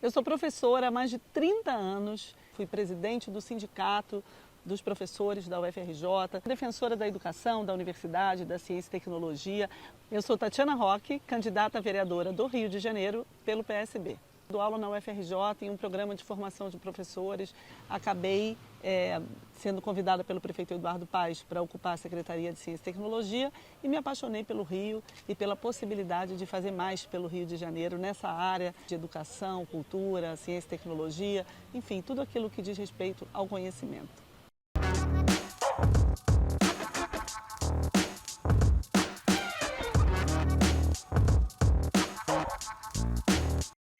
Eu sou professora há mais de 30 anos, fui presidente do Sindicato dos Professores da UFRJ, defensora da educação, da universidade, da ciência e tecnologia. Eu sou Tatiana Roque, candidata a vereadora do Rio de Janeiro pelo PSB. Dou aula na UFRJ em um programa de formação de professores. Acabei sendo convidada pelo prefeito Eduardo Paes para ocupar a Secretaria de Ciência e Tecnologia e me apaixonei pelo Rio e pela possibilidade de fazer mais pelo Rio de Janeiro nessa área de educação, cultura, ciência e tecnologia, enfim, tudo aquilo que diz respeito ao conhecimento.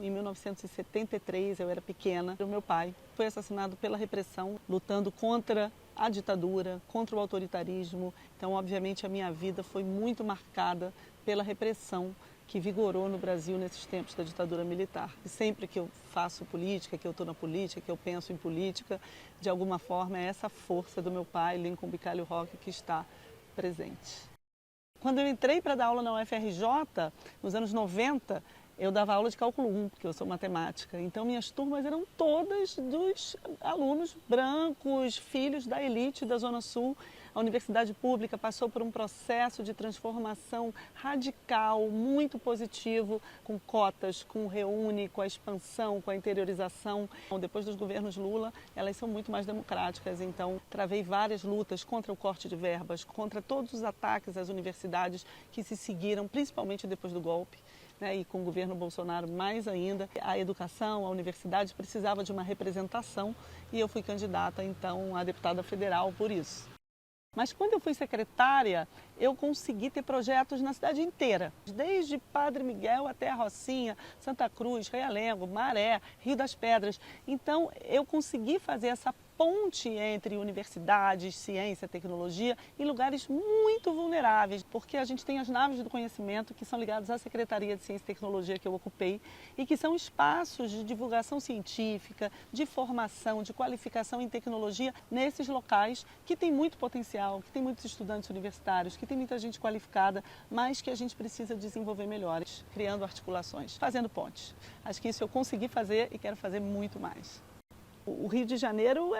Em 1973, eu era pequena, o meu pai foi assassinado pela repressão, lutando contra a ditadura, contra o autoritarismo. Então, obviamente, a minha vida foi muito marcada pela repressão que vigorou no Brasil nesses tempos da ditadura militar. E sempre que eu faço política, que eu estou na política, que eu penso em política, de alguma forma é essa força do meu pai, Lincoln Bicalho Roque, que está presente. Quando eu entrei para dar aula na UFRJ, nos anos 90, eu dava aula de cálculo 1, porque eu sou matemática. Então, minhas turmas eram todas dos alunos brancos, filhos da elite da Zona Sul. A universidade pública passou por um processo de transformação radical, muito positivo, com cotas, com o Reúne, com a expansão, com a interiorização. Depois dos governos Lula, elas são muito mais democráticas. Então, travei várias lutas contra o corte de verbas, contra todos os ataques às universidades que se seguiram, principalmente depois do golpe. E com o governo Bolsonaro mais ainda, a educação, a universidade precisava de uma representação e eu fui candidata então a deputada federal por isso. Mas quando eu fui secretária, eu consegui ter projetos na cidade inteira, desde Padre Miguel até a Rocinha, Santa Cruz, Realengo, Maré, Rio das Pedras. Então eu consegui fazer essa ponte entre universidades, ciência, tecnologia e lugares muito vulneráveis, porque a gente tem as naves do conhecimento que são ligadas à Secretaria de Ciência e Tecnologia que eu ocupei e que são espaços de divulgação científica, de formação, de qualificação em tecnologia nesses locais que tem muito potencial, que tem muitos estudantes universitários, que tem muita gente qualificada, mas que a gente precisa desenvolver melhores, criando articulações, fazendo pontes. Acho que isso eu consegui fazer e quero fazer muito mais. O Rio de Janeiro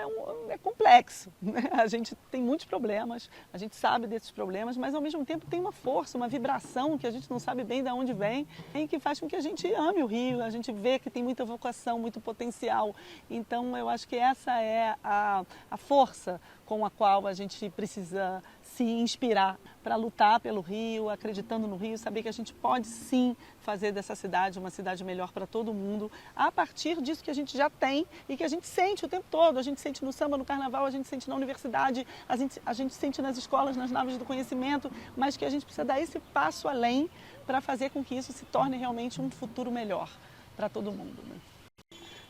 é complexo, né? A gente tem muitos problemas, a gente sabe desses problemas, mas ao mesmo tempo tem uma força, uma vibração que a gente não sabe bem de onde vem e que faz com que a gente ame o Rio, a gente vê que tem muita vocação, muito potencial. Então eu acho que essa é a força com a qual a gente precisa se inspirar para lutar pelo Rio, acreditando no Rio, saber que a gente pode sim fazer dessa cidade uma cidade melhor para todo mundo, a partir disso que a gente já tem e que a gente sente o tempo todo. A gente sente no samba, no carnaval, a gente sente na universidade, a gente sente nas escolas, nas naves do conhecimento, mas que a gente precisa dar esse passo além para fazer com que isso se torne realmente um futuro melhor para todo mundo, né?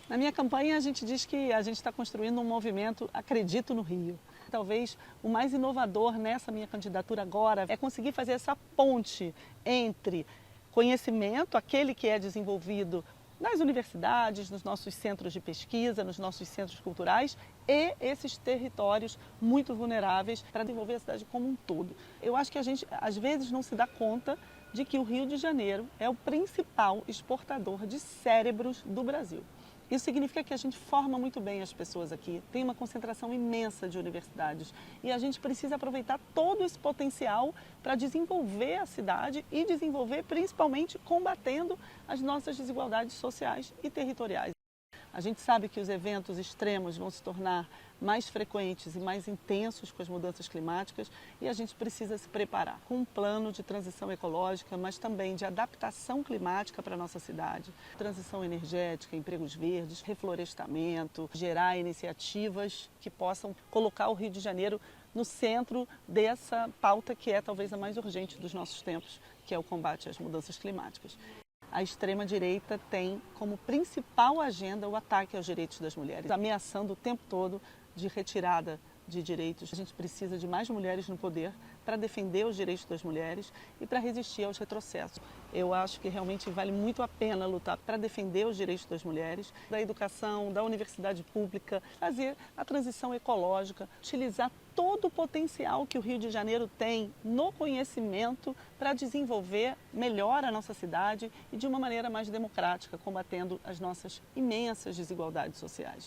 Na minha campanha, a gente diz que a gente está construindo um movimento Acredito no Rio. Talvez o mais inovador nessa minha candidatura agora é conseguir fazer essa ponte entre conhecimento, aquele que é desenvolvido nas universidades, nos nossos centros de pesquisa, nos nossos centros culturais e esses territórios muito vulneráveis para desenvolver a cidade como um todo. Eu acho que a gente, às vezes, não se dá conta de que o Rio de Janeiro é o principal exportador de cérebros do Brasil. Isso significa que a gente forma muito bem as pessoas aqui, tem uma concentração imensa de universidades e a gente precisa aproveitar todo esse potencial para desenvolver a cidade e desenvolver principalmente combatendo as nossas desigualdades sociais e territoriais. A gente sabe que os eventos extremos vão se tornar mais frequentes e mais intensos com as mudanças climáticas e a gente precisa se preparar com um plano de transição ecológica, mas também de adaptação climática para a nossa cidade. Transição energética, empregos verdes, reflorestamento, gerar iniciativas que possam colocar o Rio de Janeiro no centro dessa pauta que é talvez a mais urgente dos nossos tempos, que é o combate às mudanças climáticas. A extrema-direita tem como principal agenda o ataque aos direitos das mulheres, ameaçando o tempo todo de retirada de direitos. A gente precisa de mais mulheres no poder para defender os direitos das mulheres e para resistir aos retrocessos. Eu acho que realmente vale muito a pena lutar para defender os direitos das mulheres, da educação, da universidade pública, fazer a transição ecológica, utilizar todo o potencial que o Rio de Janeiro tem no conhecimento para desenvolver melhor a nossa cidade e de uma maneira mais democrática, combatendo as nossas imensas desigualdades sociais.